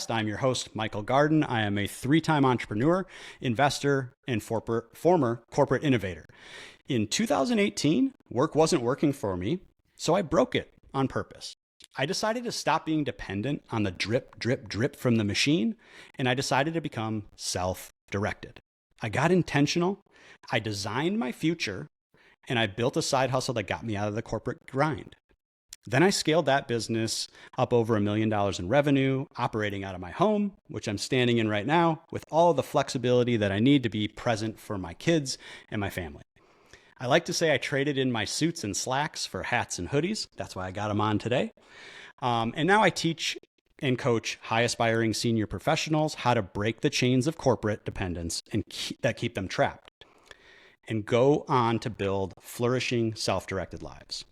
I'm your host, Michael Garden. I am a three-time entrepreneur, investor, and former corporate innovator. In 2018, work wasn't working for me, so I broke it on purpose. I decided to stop being dependent on the drip, drip, drip from the machine, and I decided to become self-directed. I got intentional, I designed my future, and I built a side hustle that got me out of the corporate grind. Then I scaled that business up over $1 million in revenue, operating out of my home, which I'm standing in right now, with all of the flexibility that I need to be present for my kids and my family. I like to say I traded in my suits and slacks for hats and hoodies. That's why I got them on today. And now I teach and coach high aspiring senior professionals how to break the chains of corporate dependence and that keep them trapped and go on to build flourishing, self-directed lives.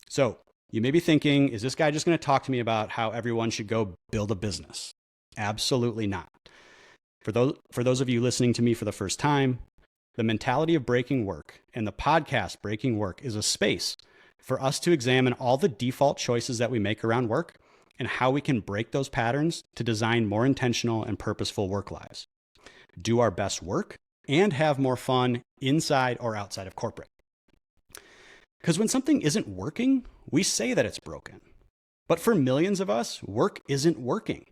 So you may be thinking, is this guy just going to talk to me about how everyone should go build a business? Absolutely not. For those of you listening to me for the first time, the mentality of breaking work and the podcast Breaking Work is a space for us to examine all the default choices that we make around work and how we can break those patterns to design more intentional and purposeful work lives, do our best work, and have more fun inside or outside of corporate. Because when something isn't working, we say that it's broken. But for millions of us, work isn't working.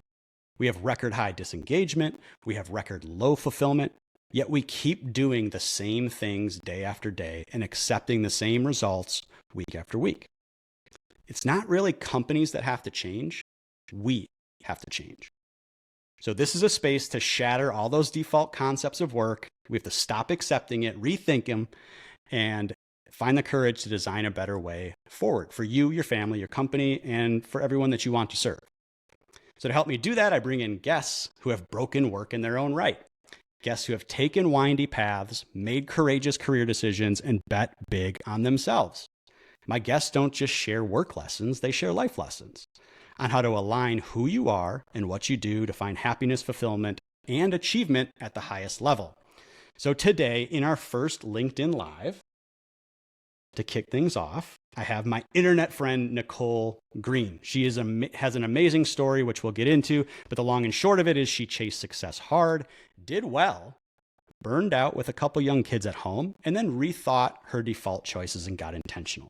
We have record high disengagement, we have record low fulfillment, yet we keep doing the same things day after day and accepting the same results week after week. It's not really companies that have to change, we have to change. So this is a space to shatter all those default concepts of work. We have to stop accepting it, rethink them, and find the courage to design a better way forward for you, your family, your company, and for everyone that you want to serve. So to help me do that, I bring in guests who have broken work in their own right. Guests who have taken windy paths, made courageous career decisions, and bet big on themselves. My guests don't just share work lessons, they share life lessons on how to align who you are and what you do to find happiness, fulfillment, and achievement at the highest level. So today, in our first LinkedIn Live, to kick things off, I have my internet friend, Nicole Greene. She has an amazing story, which we'll get into, but the long and short of it is she chased success hard, did well, burned out with a couple young kids at home, and then rethought her default choices and got intentional.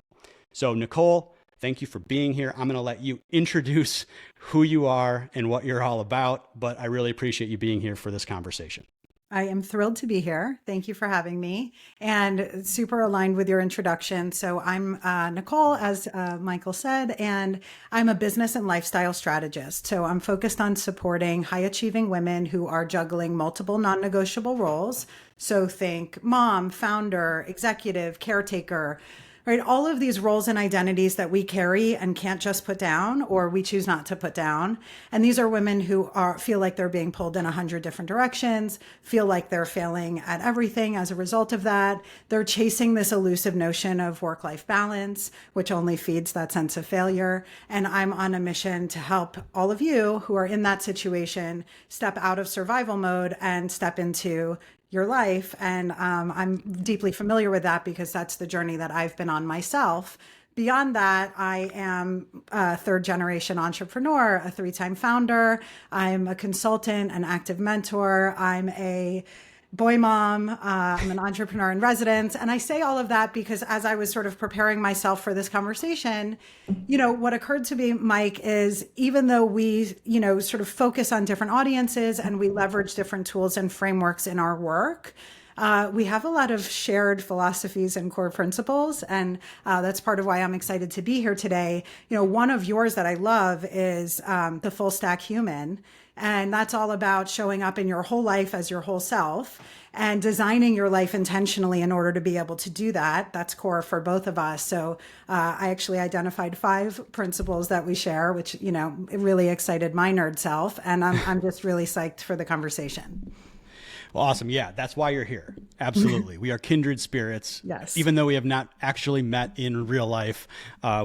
So Nicole, thank you for being here. I'm going to let you introduce who you are and what you're all about, but I really appreciate you being here for this conversation. I am thrilled to be here. Thank you for having me, and super aligned with your introduction. So I'm Nicole, as Michael said, and I'm a business and lifestyle strategist. So I'm focused on supporting high-achieving women who are juggling multiple non-negotiable roles. So think mom, founder, executive, caretaker, right? All of these roles and identities that we carry and can't just put down, or we choose not to put down. And these are women who feel like they're being pulled in 100 different directions, feel like they're failing at everything as a result of that. They're chasing this elusive notion of work-life balance, which only feeds that sense of failure. And I'm on a mission to help all of you who are in that situation step out of survival mode and step into your life. And I'm deeply familiar with that because that's the journey that I've been on myself. Beyond that, I am a third generation entrepreneur, a three-time founder. I'm a consultant, an active mentor. I'm a boy mom. I'm an entrepreneur in residence. And I say all of that because as I was sort of preparing myself for this conversation, what occurred to me, Mike, is even though we, sort of focus on different audiences and we leverage different tools and frameworks in our work, we have a lot of shared philosophies and core principles. And that's part of why I'm excited to be here today. One of yours that I love is the full stack human. And that's all about showing up in your whole life as your whole self and designing your life intentionally in order to be able to do that. That's core for both of us. So I actually identified 5 principles that we share, which, it really excited my nerd self. And I'm just really psyched for the conversation. Well, awesome. Yeah, that's why you're here. Absolutely. We are kindred spirits. Yes. Even though we have not actually met in real life,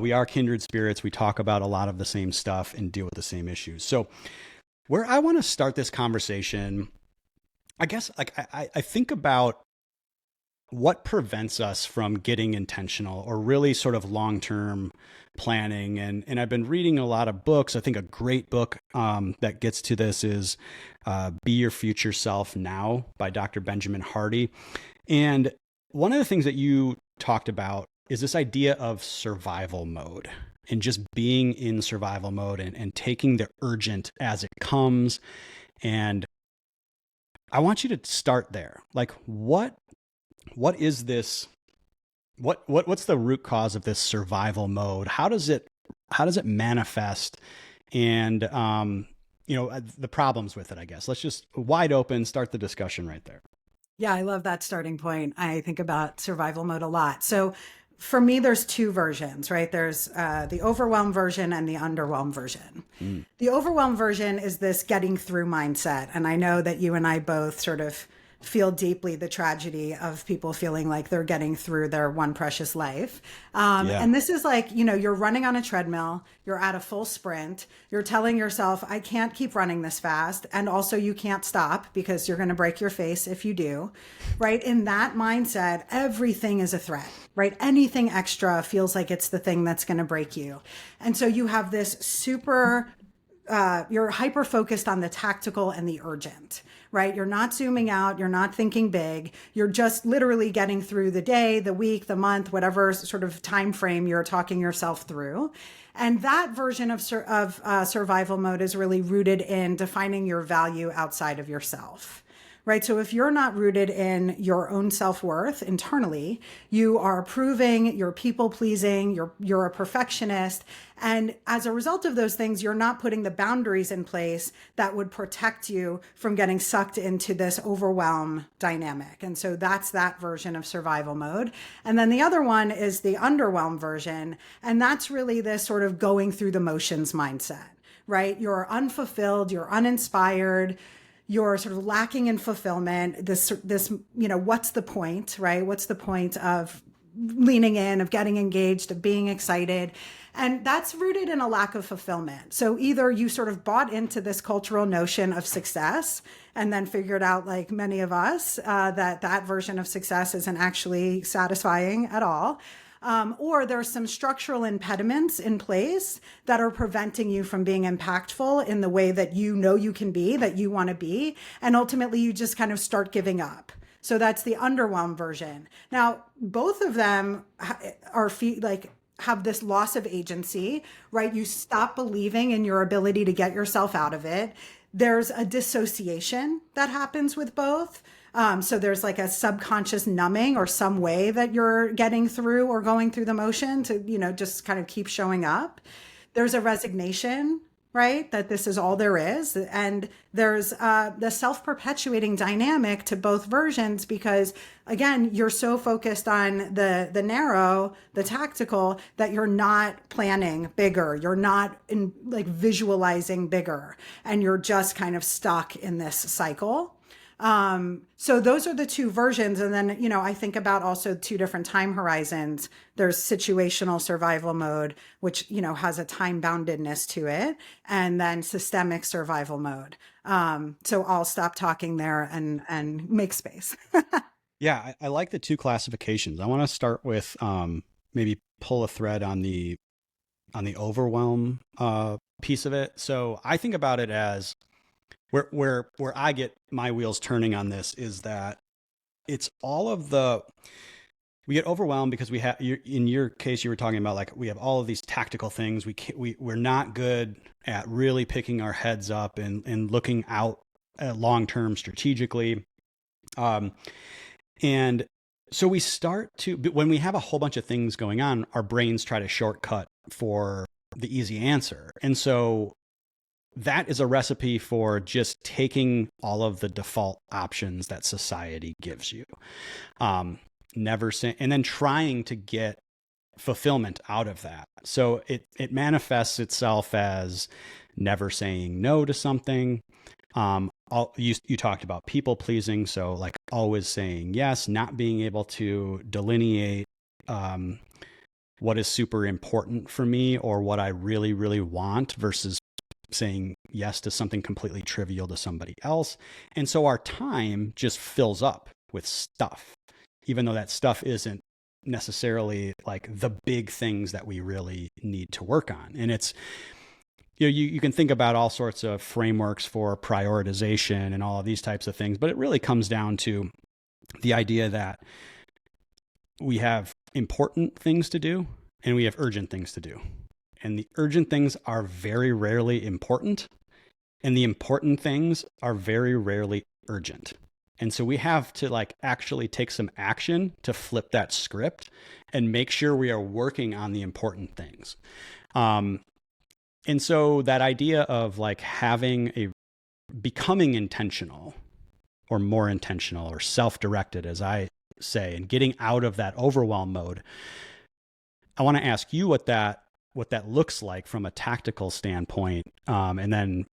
we are kindred spirits. We talk about a lot of the same stuff and deal with the same issues. So where I want to start this conversation, I guess, I think about what prevents us from getting intentional or really sort of long-term planning? And I've been reading a lot of books. I think a great book that gets to this is Be Your Future Self Now by Dr. Benjamin Hardy. And one of the things that you talked about is this idea of survival mode and just being in survival mode and taking the urgent as it comes. And I want you to start there. Like, what is this? What's the root cause of this survival mode? How does it manifest? And the problems with it, I guess. Let's just wide open, start the discussion right there. Yeah, I love that starting point. I think about survival mode a lot. So for me, there's two versions, right? There's the overwhelm version and the underwhelm version. The overwhelm version is this getting through mindset. And I know that you and I both sort of feel deeply the tragedy of people feeling like they're getting through their one precious life. And this is like, you're running on a treadmill, you're at a full sprint, you're telling yourself, I can't keep running this fast. And also you can't stop because you're going to break your face if you do, right? In that mindset, everything is a threat, right? Anything extra feels like it's the thing that's going to break you. And so you have this you're hyper focused on the tactical and the urgent, right? You're not zooming out. You're not thinking big. You're just literally getting through the day, the week, the month, whatever sort of time frame you're talking yourself through. And that version of survival mode is really rooted in defining your value outside of yourself. Right. So if you're not rooted in your own self-worth internally, you are approving, you're people pleasing, you're a perfectionist. And as a result of those things, you're not putting the boundaries in place that would protect you from getting sucked into this overwhelm dynamic. And so that's that version of survival mode. And then the other one is the underwhelm version. And that's really this sort of going through the motions mindset, right? You're unfulfilled, you're uninspired, you're sort of lacking in fulfillment. This, what's the point, right? What's the point of leaning in, of getting engaged, of being excited? And that's rooted in a lack of fulfillment. So either you sort of bought into this cultural notion of success and then figured out, like many of us, that version of success isn't actually satisfying at all. Or there's some structural impediments in place that are preventing you from being impactful in the way that you can be, that you want to be. And ultimately, you just kind of start giving up. So that's the underwhelm version. Now, both of them have this loss of agency, right? You stop believing in your ability to get yourself out of it. There's a dissociation that happens with both. So there's like a subconscious numbing or some way that you're getting through or going through the motion to, just kind of keep showing up. There's a resignation, right? That this is all there is. And there's the self-perpetuating dynamic to both versions because, again, you're so focused on the narrow, the tactical, that you're not planning bigger. You're not visualizing bigger. And you're just kind of stuck in this cycle. So those are the two versions. And then, I think about also two different time horizons. There's situational survival mode, which, has a time boundedness to it, and then systemic survival mode. So I'll stop talking there and make space. Yeah, I like the two classifications. I want to start with maybe pull a thread on the overwhelm piece of it. So I think about it as where I get my wheels turning on this is that it's all of we get overwhelmed because we have, in your case, you were talking about like, we have all of these tactical things. We're not good at really picking our heads up and looking out long-term strategically. And so we start when we have a whole bunch of things going on, our brains try to shortcut for the easy answer. And so that is a recipe for just taking all of the default options that society gives you. Never say, and then trying to get fulfillment out of that. So it manifests itself as never saying no to something. You talked about people pleasing. So like always saying yes, not being able to delineate what is super important for me or what I really, really want versus saying yes to something completely trivial to somebody else. And so our time just fills up with stuff. even though that stuff isn't necessarily like the big things that we really need to work on. And it's, you can think about all sorts of frameworks for prioritization and all of these types of things, but it really comes down to the idea that we have important things to do and we have urgent things to do. And the urgent things are very rarely important, and the important things are very rarely urgent. And so we have to like actually take some action to flip that script and make sure we are working on the important things. And so that idea of like becoming intentional or more intentional or self-directed, as I say, and getting out of that overwhelm mode, I want to ask you what that looks like from a tactical standpoint. And then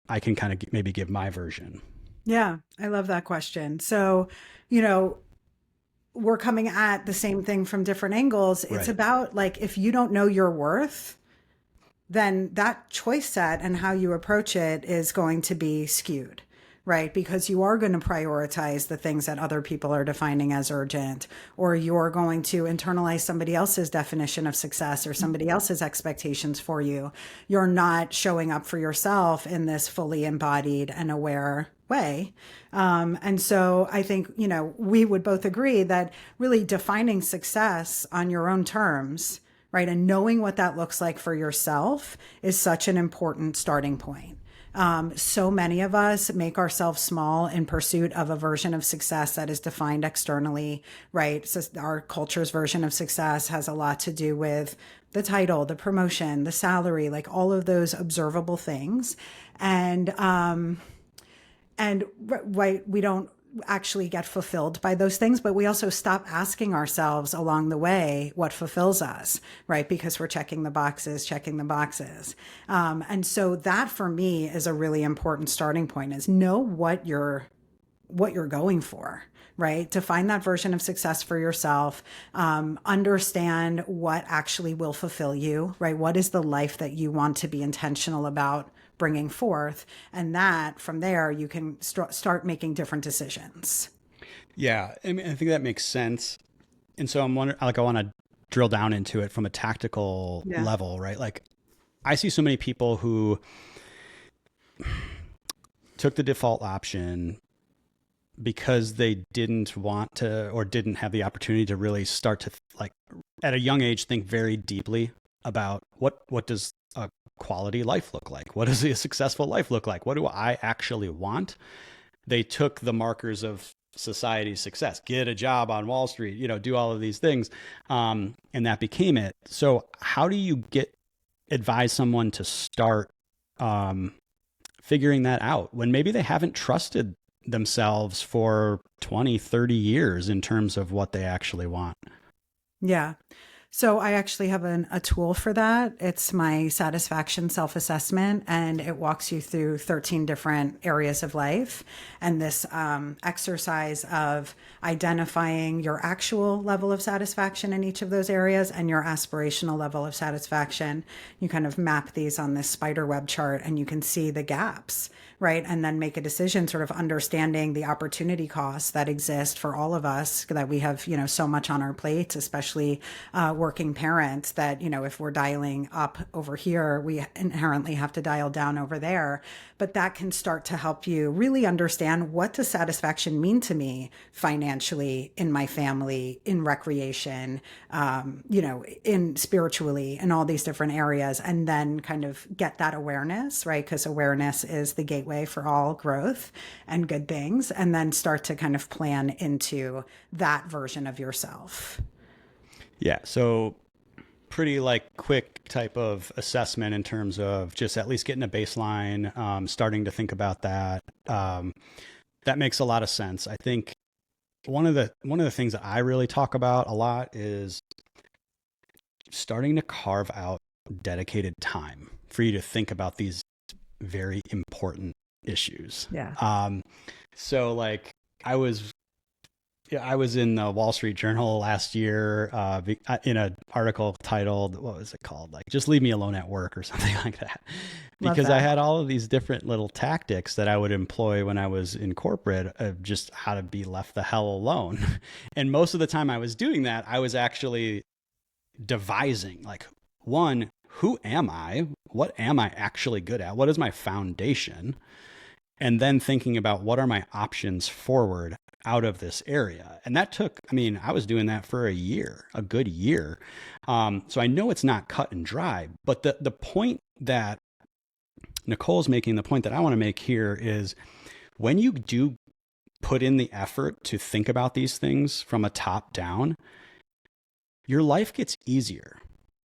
I can kind of maybe give my version. Yeah, I love that question. So, we're coming at the same thing from different angles. It's Right. about like, if you don't know your worth, then that choice set and how you approach it is going to be skewed, right? Because you are going to prioritize the things that other people are defining as urgent, or you're going to internalize somebody else's definition of success or somebody else's expectations for you. You're not showing up for yourself in this fully embodied and aware way. And so I think, we would both agree that really defining success on your own terms, right, and knowing what that looks like for yourself is such an important starting point. So many of us make ourselves small in pursuit of a version of success that is defined externally, right? So our culture's version of success has a lot to do with the title, the promotion, the salary, like all of those observable things. And right, we don't actually get fulfilled by those things, but we also stop asking ourselves along the way what fulfills us, right? Because we're checking the boxes. And so that for me is a really important starting point, is know what you're going for, right? To find that version of success for yourself, understand what actually will fulfill you, right? What is the life that you want to be intentional about bringing forth? And that from there, you can start making different decisions. Yeah. I mean, I think that makes sense. And so I'm wondering, like, I want to drill down into it from a tactical level, right? Like, I see so many people who took the default option because they didn't want to, or didn't have the opportunity to really start to, like, at a young age, think very deeply about what does a quality life look like? What does a successful life look like? What do I actually want? They took the markers of society's success, get a job on Wall Street, do all of these things. And that became it. So how do you advise someone to start figuring that out when maybe they haven't trusted themselves for 20, 30 years in terms of what they actually want? Yeah. So I actually have a tool for that. It's my satisfaction self-assessment, and it walks you through 13 different areas of life. And this exercise of identifying your actual level of satisfaction in each of those areas and your aspirational level of satisfaction. You kind of map these on this spider web chart, and you can see the gaps, right? And then make a decision, sort of understanding the opportunity costs that exist for all of us, that we have, so much on our plates, especially working parents, that, if we're dialing up over here, we inherently have to dial down over there. But that can start to help you really understand, what does satisfaction mean to me financially, in my family, in recreation, in spiritually, in all these different areas, and then kind of get that awareness, right? Because awareness is the gateway for all growth and good things, and then start to kind of plan into that version of yourself. Yeah. So pretty quick type of assessment in terms of just at least getting a baseline, starting to think about that. That makes a lot of sense. I think one of the things that I really talk about a lot is starting to carve out dedicated time for you to think about these very important issues. Yeah. So I was I was in the Wall Street Journal last year in an article titled, what was it called? Like, just leave me alone at work or something like that. Love Because I that. had all of these different little tactics that I would employ when I was in corporate of just how to be left the hell alone. And most of the time I was doing that, I was actually devising, like, one, who am I? What am I actually good at? What is my foundation? And then thinking about what are my options forward out of this area. And that took, I mean, I was doing that for a year, a good year. So I know it's not cut and dry, but the point that Nicole's making, the point that I want to make here is when you do put in the effort to think about these things from a top down, your life gets easier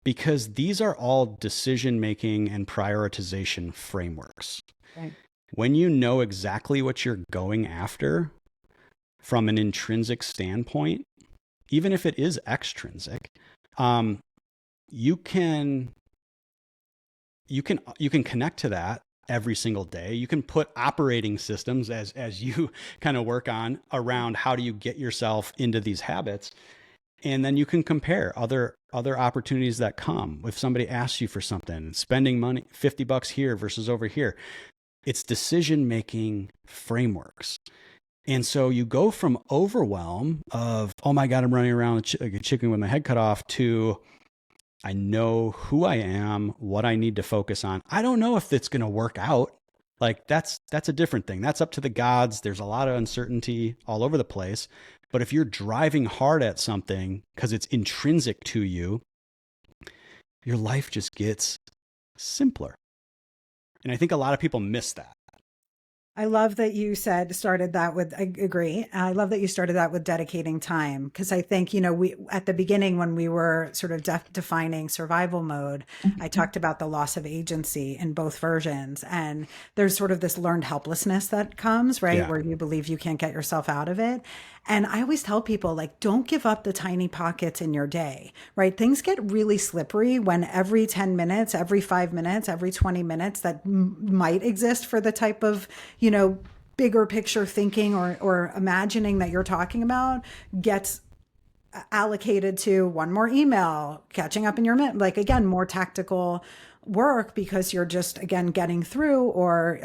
because these are all decision making and prioritization frameworks. Right. When you know exactly what you're going after from an intrinsic standpoint, even if it is extrinsic, you can connect to that every single day. You can put operating systems as you kind of work on around how do you get yourself into these habits. And then you can compare other opportunities that come. If somebody asks you for something, spending money, $50 here versus over here, it's decision-making frameworks. And so you go from overwhelm of, oh my God, I'm running around like a chicken with my head cut off, to I know who I am, what I need to focus on. I don't know if it's going to work out. Like that's a different thing. That's up to the gods. There's a lot of uncertainty all over the place. But if you're driving hard at something because it's intrinsic to you, your life just gets simpler. And I think a lot of people miss that. I love that you started that with, I agree. I love that you started that with dedicating time. Cause I think, we, at the beginning, when we were sort of defining survival mode, I talked about the loss of agency in both versions. And there's sort of this learned helplessness that comes, right? Yeah. Where you believe you can't get yourself out of it. And I always tell people, like, don't give up the tiny pockets in your day, right? Things get really slippery when every 10 minutes, every 5 minutes, every 20 minutes that might exist for the type of, bigger picture thinking or imagining that you're talking about gets allocated to one more email, catching up in your minute, like, again, more tactical work because you're just, again, getting through or,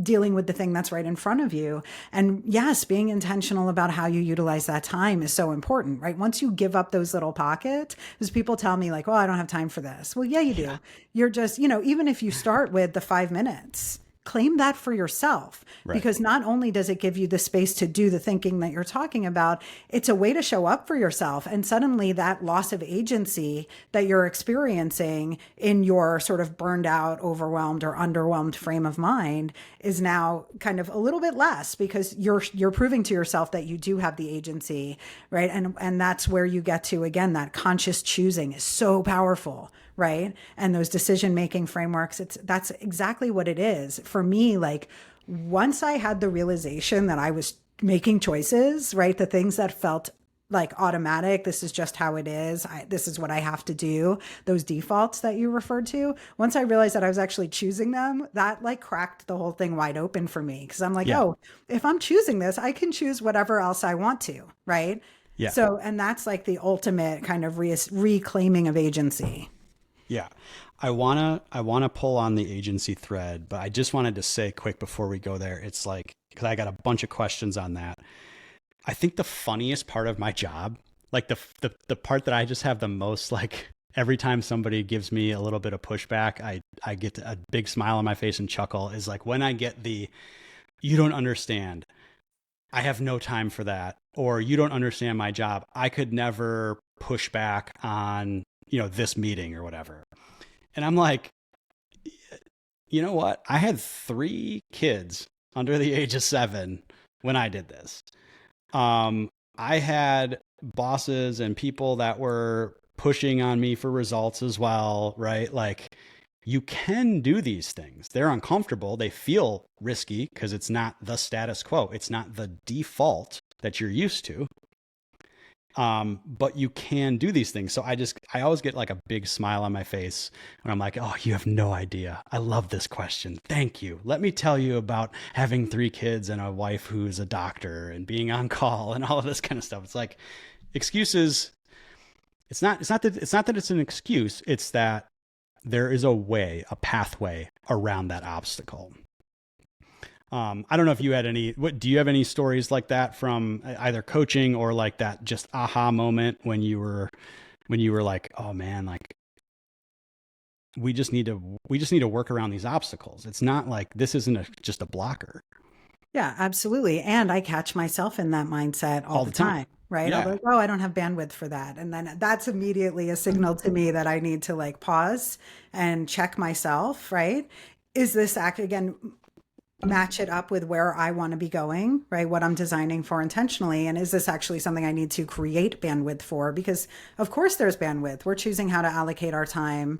dealing with the thing that's right in front of you. And yes, being intentional about how you utilize that time is so important, right? Once you give up those little pockets, because people tell me like, oh, I don't have time for this. Well, yeah, you do. You're just, even if you start with the 5 minutes, claim that for yourself, Right. Because not only does it give you the space to do the thinking that you're talking about, it's a way to show up for yourself. And suddenly that loss of agency that you're experiencing in your sort of burned out, overwhelmed or underwhelmed frame of mind is now kind of a little bit less because you're proving to yourself that you do have the agency, right? And that's where you get to, again, that conscious choosing is so powerful. Right. And those decision-making frameworks, that's exactly what it is for me. Like once I had the realization that I was making choices, right. The things that felt like automatic, this is just how it is. This is what I have to do. Those defaults that you referred to. Once I realized that I was actually choosing them, that like cracked the whole thing wide open for me. Cause I'm like, oh, if I'm choosing this, I can choose whatever else I want to. Right. Yeah. So, and that's like the ultimate kind of reclaiming of agency. Yeah. I wanna pull on the agency thread, but I just wanted to say quick before we go there. It's like, because I got a bunch of questions on that. I think the funniest part of my job, like the part that I just have the most, like every time somebody gives me a little bit of pushback, I get a big smile on my face and chuckle, is like when I get you don't understand. I have no time for that. Or you don't understand my job. I could never push back on this meeting or whatever. And I'm like, you know what? I had 3 kids under the age of 7 when I did this. I had bosses and people that were pushing on me for results as well, right? Like you can do these things. They're uncomfortable. They feel risky because it's not the status quo. It's not the default that you're used to. But you can do these things. So I always get like a big smile on my face when I'm like, oh, you have no idea. I love this question. Thank you. Let me tell you about having 3 kids and a wife who's a doctor and being on call and all of this kind of stuff. It's like excuses. It's not that it's an excuse. It's that there is a pathway around that obstacle. I don't know if you had do you have any stories like that from either coaching or like that just aha moment when you were like, oh man, like we just need to work around these obstacles. It's not like this isn't just a blocker. Yeah, absolutely. And I catch myself in that mindset all the time, right? Yeah. I'm like, oh, I don't have bandwidth for that. And then that's immediately a signal to me that I need to like pause and check myself, right? Is this again, match it up with where I want to be going, right? What I'm designing for intentionally. And is this actually something I need to create bandwidth for? Because of course there's bandwidth. We're choosing how to allocate our time,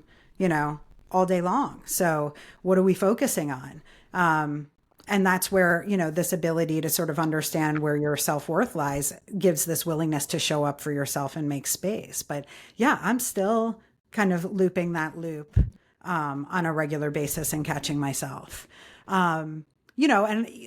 all day long. So what are we focusing on? And that's where, this ability to sort of understand where your self-worth lies gives this willingness to show up for yourself and make space. But yeah, I'm still kind of looping that loop on a regular basis and catching myself. And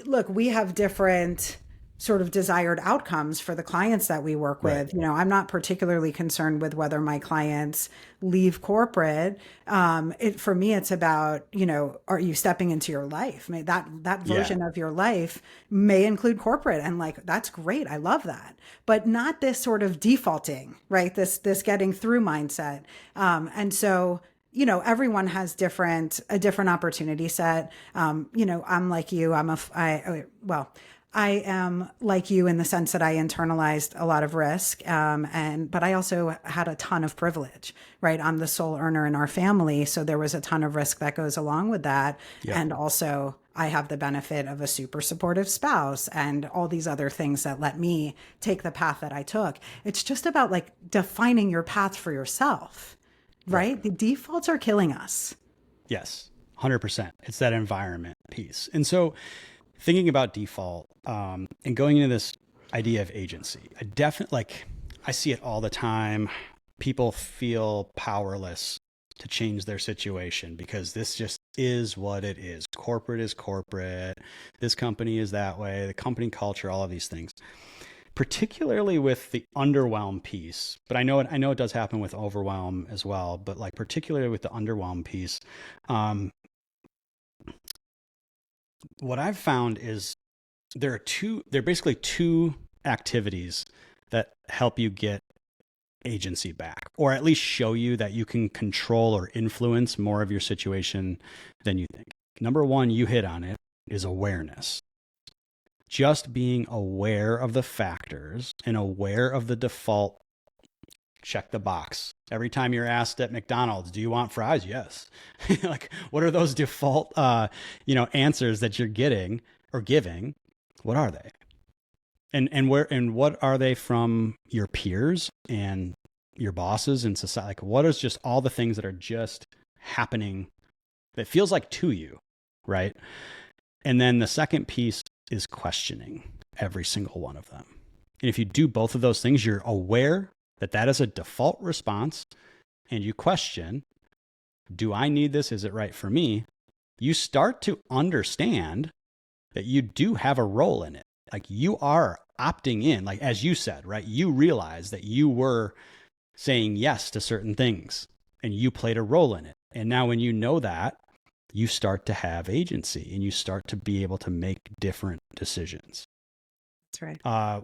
look, we have different sort of desired outcomes for the clients that we work with. Right. I'm not particularly concerned with whether my clients leave corporate. For me, it's about, are you stepping into your life? That version of your life may include corporate, and like, that's great. I love that, but not this sort of defaulting, right? This getting through mindset. And so, everyone has a different opportunity set. I'm like you. I am like you in the sense that I internalized a lot of risk. But I also had a ton of privilege, right? I'm the sole earner in our family. So there was a ton of risk that goes along with that. Yep. And also I have the benefit of a super supportive spouse and all these other things that let me take the path that I took. It's just about like defining your path for yourself. Right? The defaults are killing us. Yes, 100%. It's that environment piece. And so thinking about default and going into this idea of agency, I see it all the time. People feel powerless to change their situation because this just is what it is. Corporate is corporate. This company is that way. The company culture, all of these things. Particularly with the underwhelm piece, but I know it does happen with overwhelm as well, but like particularly with the underwhelm piece, what I've found is there are basically 2 activities that help you get agency back, or at least show you that you can control or influence more of your situation than you think. Number 1, you hit on it, is awareness. Just being aware of the factors and aware of the default, check the box. Every time you're asked at McDonald's, do you want fries? Yes. Like, what are those default, answers that you're getting or giving? What are they? And what are they from your peers and your bosses and society? Like, what is just all the things that are just happening that feels like to you, right? And then the second piece is questioning every single one of them. And if you do both of those things, you're aware that that is a default response, and you question, do I need this? Is it right for me? You start to understand that you do have a role in it. Like, you are opting in, like, as you said, right? You realize that you were saying yes to certain things and you played a role in it. And now when you know that, you start to have agency and you start to be able to make different decisions. That's right. How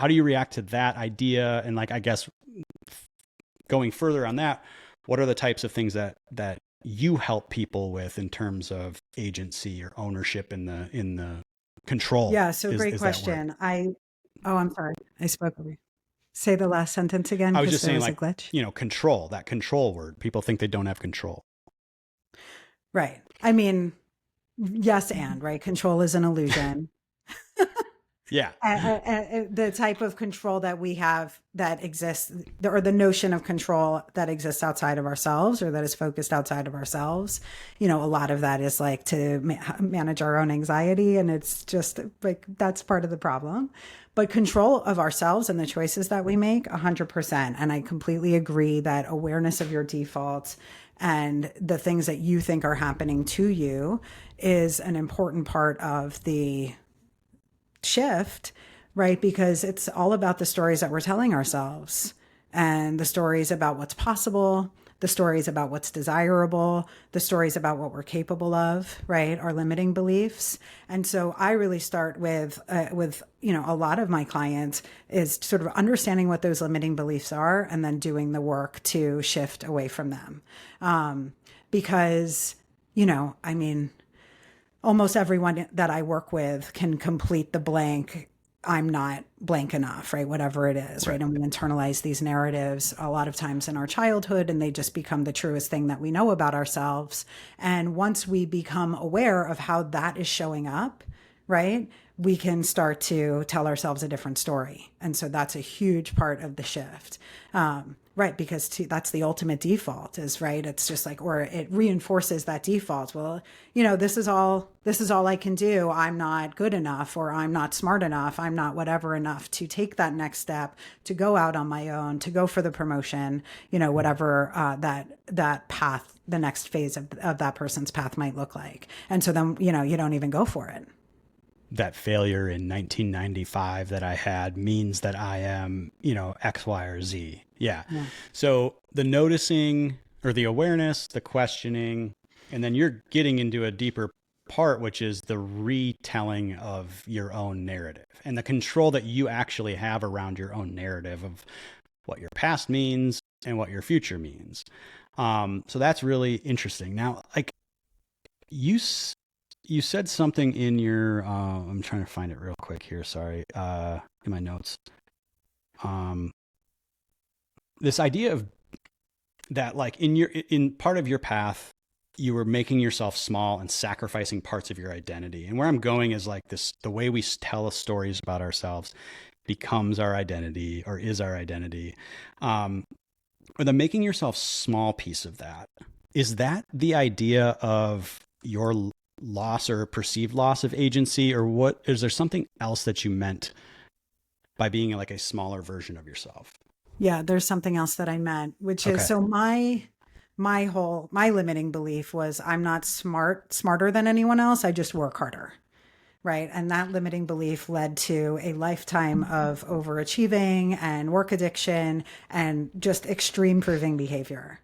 do you react to that idea? And like, I guess going further on that, what are the types of things that you help people with in terms of agency or ownership in the control? Yeah. So great question. I'm sorry. I spoke over you. Say the last sentence again. I was just saying, like, a glitch. Control, that control word. People think they don't have control. Right. I mean, yes, and right. Control is an illusion. Yeah. The type of control that we have that exists, or the notion of control that exists outside of ourselves, or that is focused outside of ourselves. A lot of that is like to manage our own anxiety. And it's just like, that's part of the problem. But control of ourselves and the choices that we make, 100%. And I completely agree that awareness of your defaults and the things that you think are happening to you is an important part of the shift, right? Because it's all about the stories that we're telling ourselves, and the stories about what's possible, the stories about what's desirable, the stories about what we're capable of, right? Our limiting beliefs. And so I really start with a lot of my clients is sort of understanding what those limiting beliefs are, and then doing the work to shift away from them. Because, I mean, almost everyone that I work with can complete the blank, I'm not blank enough, right? Whatever it is, right? And we internalize these narratives a lot of times in our childhood, and they just become the truest thing that we know about ourselves. And once we become aware of how that is showing up, right, we can start to tell ourselves a different story. And so that's a huge part of the shift. Right, because that's the ultimate default is, right? It's just like, or it reinforces that default. Well, this is all I can do. I'm not good enough, or I'm not smart enough. I'm not whatever enough to take that next step, to go out on my own, to go for the promotion, whatever that path, the next phase of that person's path might look like. And so then, you don't even go for it. That failure in 1995 that I had means that I am, X, Y, or Z. Yeah. So the noticing, or the awareness, the questioning, and then you're getting into a deeper part, which is the retelling of your own narrative and the control that you actually have around your own narrative of what your past means and what your future means. So that's really interesting. Now, like you said something in your, I'm trying to find it real quick here. Sorry. In my notes. This idea of that, like in part of your path, you were making yourself small and sacrificing parts of your identity. And where I'm going is like this, the way we tell stories about ourselves becomes our identity, or is our identity. Or the making yourself small piece of that, is that the idea of your loss or perceived loss of agency, or what, is there something else that you meant by being like a smaller version of yourself? Yeah, there's something else that I meant, which is, so my limiting belief was I'm not smarter than anyone else. I just work harder. Right. And that limiting belief led to a lifetime of overachieving and work addiction and just extreme proving behavior.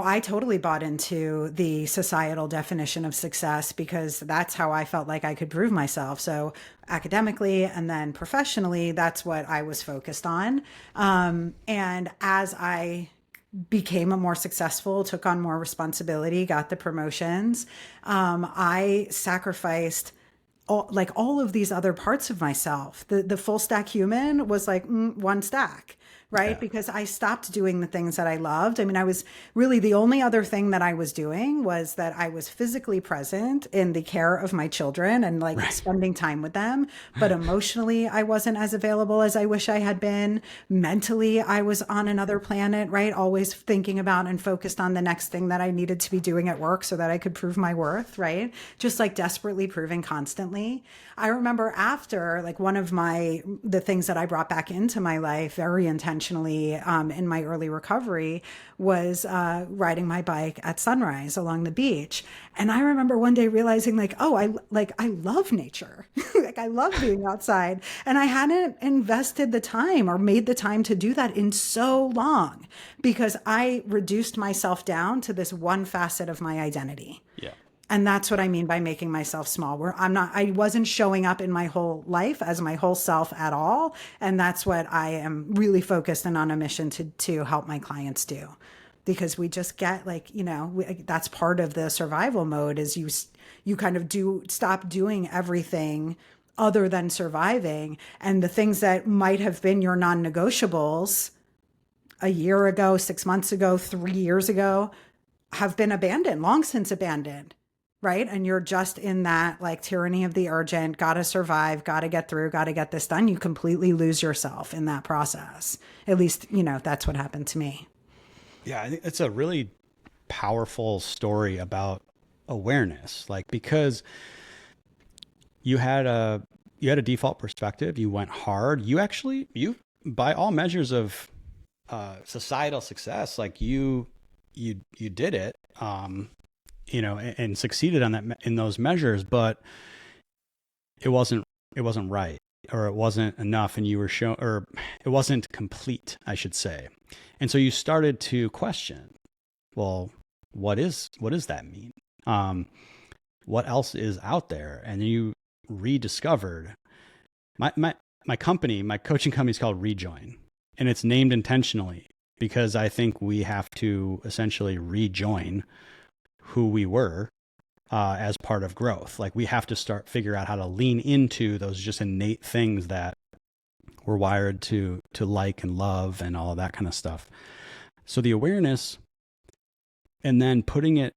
I totally bought into the societal definition of success, because that's how I felt like I could prove myself. So academically and then professionally, that's what I was focused on. And as I became a more successful, took on more responsibility, got the promotions, I sacrificed all of these other parts of myself. The full stack human was like one stack. Right. Yeah. Because I stopped doing the things that I loved. I mean, I was really, the only other thing that I was doing was that I was physically present in the care of my children and spending time with them. But emotionally, I wasn't as available as I wish I had been. Mentally, I was on another planet, right? Always thinking about and focused on the next thing that I needed to be doing at work so that I could prove my worth, right? Just like desperately proving constantly. I remember after, like, one of the things that I brought back into my life very intentionally in my early recovery was riding my bike at sunrise along the beach. And I remember one day realizing I love nature. Like, I love being outside. And I hadn't invested the time or made the time to do that in so long, because I reduced myself down to this one facet of my identity. Yeah. And that's what I mean by making myself small, where I wasn't showing up in my whole life as my whole self at all. And that's what I am really focused and on a mission to help my clients do. Because we just get that's part of the survival mode, is you kind of stop doing everything other than surviving. And the things that might have been your non-negotiables a year ago, 6 months ago, 3 years ago, have been abandoned, long since abandoned. right? And you're just in that like tyranny of the urgent, got to survive, got to get through, got to get this done. You completely lose yourself in that process. At least, that's what happened to me. Yeah, I think it's a really powerful story about awareness, like because you had a default perspective, you went hard, you by all measures of societal success, like you did it, and succeeded on that in those measures, but it wasn't right, or it wasn't enough, and you were shown, or it wasn't complete, I should say. And so you started to question, well, what does that mean? What else is out there? And you rediscovered my company, my coaching company is called Rejoin, and it's named intentionally because I think we have to essentially rejoin who we were as part of growth. Like we have to figure out how to lean into those just innate things that we're wired to like and love and all of that kind of stuff. So the awareness, and then putting it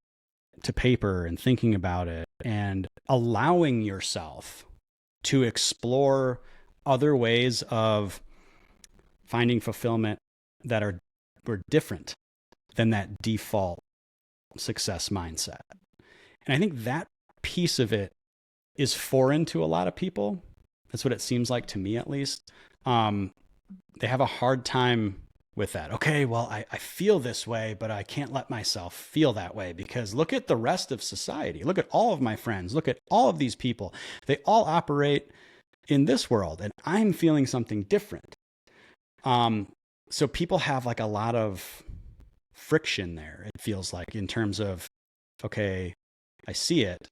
to paper and thinking about it and allowing yourself to explore other ways of finding fulfillment that were different than that default success mindset. And I think that piece of it is foreign to a lot of people. That's what it seems like to me, at least. They have a hard time with that. Okay, well, I feel this way, but I can't let myself feel that way because look at the rest of society. Look at all of my friends. Look at all of these people. They all operate in this world, and I'm feeling something different. So people have like a lot of friction there, it feels like, in terms of, okay, I see it,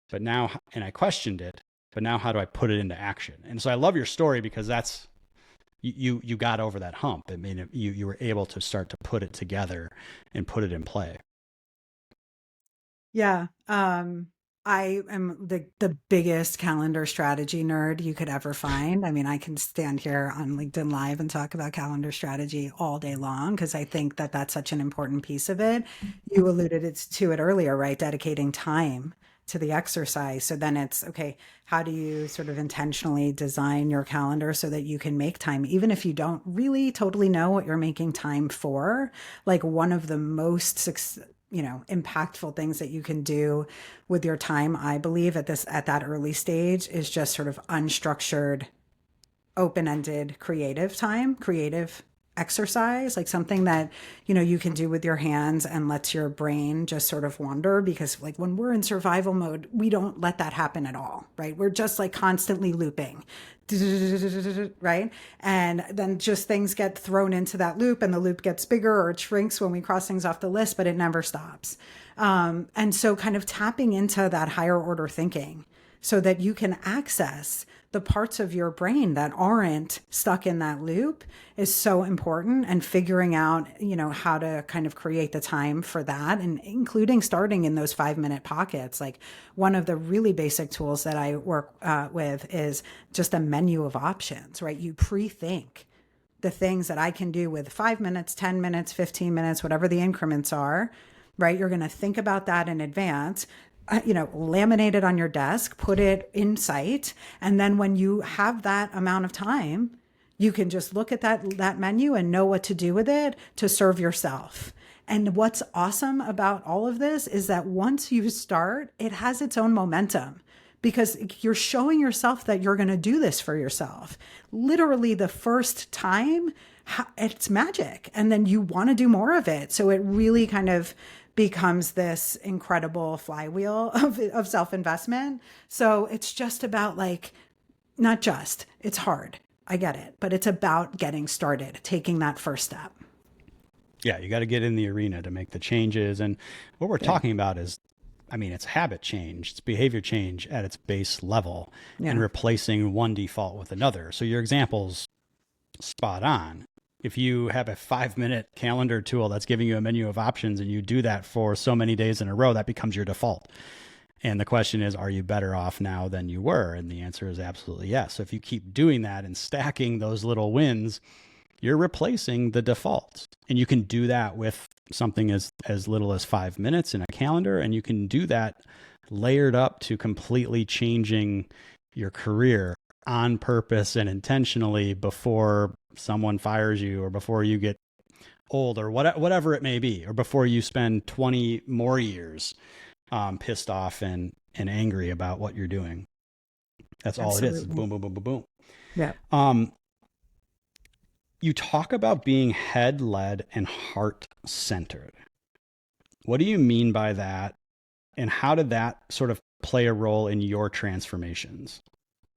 but now, and I questioned it, but now how do I put it into action? And so I love your story because that's, you got over that hump. I mean, you were able to start to put it together and put it in play. Yeah. I am the biggest calendar strategy nerd you could ever find. I mean, I can stand here on LinkedIn Live and talk about calendar strategy all day long because I think that that's such an important piece of it. You alluded to it earlier, right? Dedicating time to the exercise. So then it's, okay, how do you sort of intentionally design your calendar so that you can make time, even if you don't really totally know what you're making time for? Like one of the most impactful things that you can do with your time, I believe at that early stage, is just sort of unstructured, open-ended creative time, creative exercise, like something that, you can do with your hands and lets your brain just sort of wander, because like when we're in survival mode, we don't let that happen at all, right? We're just like constantly looping, right? And then just things get thrown into that loop and the loop gets bigger or it shrinks when we cross things off the list, but it never stops. And so kind of tapping into that higher order thinking so that you can access the parts of your brain that aren't stuck in that loop is so important. And figuring out, how to kind of create the time for that, and including starting in those 5-minute pockets. Like one of the really basic tools that I work with is just a menu of options, right? You pre-think the things that I can do with 5 minutes, 10 minutes, 15 minutes, whatever the increments are, right? You're going to think about that in advance. Laminate it on your desk, put it in sight. And then when you have that amount of time, you can just look at that menu and know what to do with it to serve yourself. And what's awesome about all of this is that once you start, it has its own momentum because you're showing yourself that you're going to do this for yourself. Literally the first time, it's magic. And then you want to do more of it. So it really kind of becomes this incredible flywheel of self-investment. So it's just about it's hard. I get it, but it's about getting started, taking that first step. Yeah, you got to get in the arena to make the changes. And what we're talking about is, it's habit change, it's behavior change at its base level, and replacing one default with another. So your example's spot on. If you have a 5-minute calendar tool that's giving you a menu of options and you do that for so many days in a row, that becomes your default. And the question is, are you better off now than you were? And the answer is absolutely yes. So if you keep doing that and stacking those little wins, you're replacing the default. And you can do that with something as little as 5 minutes in a calendar. And you can do that layered up to completely changing your career on purpose and intentionally before someone fires you or before you get old or whatever it may be, or before you spend 20 more years pissed off and angry about what you're doing. That's all it is. Boom, boom, boom, boom, boom. Yeah. You talk about being head-led and heart-centered. What do you mean by that? And how did that sort of play a role in your transformations?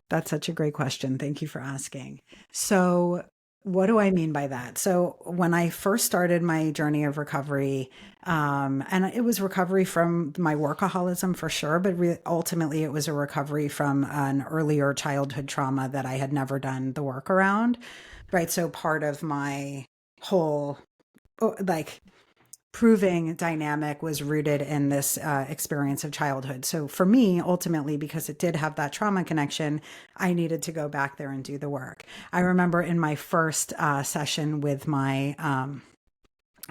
That's such a great question. Thank you for asking. So, what do I mean by that? So, when I first started my journey of recovery, and it was recovery from my workaholism for sure, but ultimately it was a recovery from an earlier childhood trauma that I had never done the work around, right? So, part of my whole, like, proving dynamic was rooted in this experience of childhood. So for me, ultimately, because it did have that trauma connection, I needed to go back there and do the work. I remember in my first session with my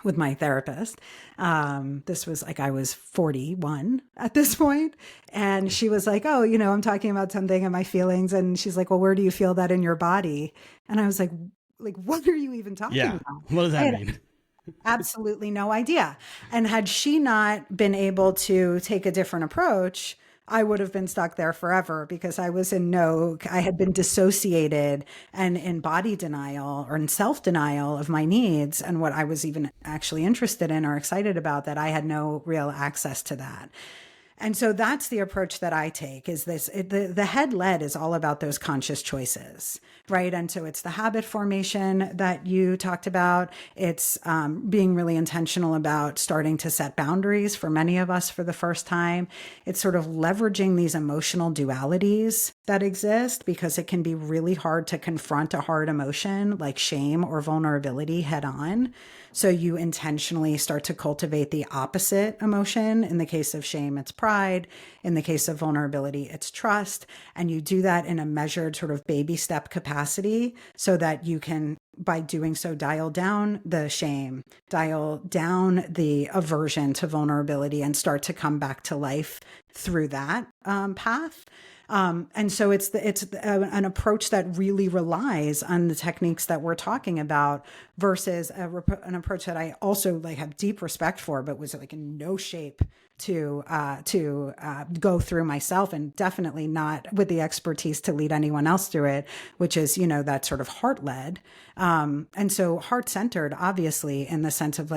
therapist, this was like, I was 41 at this point, and she was like, oh, I'm talking about something and my feelings. And she's like, well, where do you feel that in your body? And I was like, what are you even talking about? What does that mean? Absolutely no idea. And had she not been able to take a different approach, I would have been stuck there forever, because I had been dissociated and in body denial or in self-denial of my needs and what I was even actually interested in or excited about, that I had no real access to that. And so that's the approach that I take, is the head led is all about those conscious choices, right? And so it's the habit formation that you talked about. It's being really intentional about starting to set boundaries for many of us for the first time. It's sort of leveraging these emotional dualities that exist, because it can be really hard to confront a hard emotion like shame or vulnerability head on. So you intentionally start to cultivate the opposite emotion. In the case of shame, it's pride. In the case of vulnerability, it's trust. And you do that in a measured sort of baby step capacity, so that you can, by doing so, dial down the shame, dial down the aversion to vulnerability, and start to come back to life through that path. And so it's an approach that really relies on the techniques that we're talking about, versus an approach that I also have deep respect for, but was in no shape to go through myself, and definitely not with the expertise to lead anyone else through it, which is, that sort of heart led. And so heart centered, obviously, in the sense of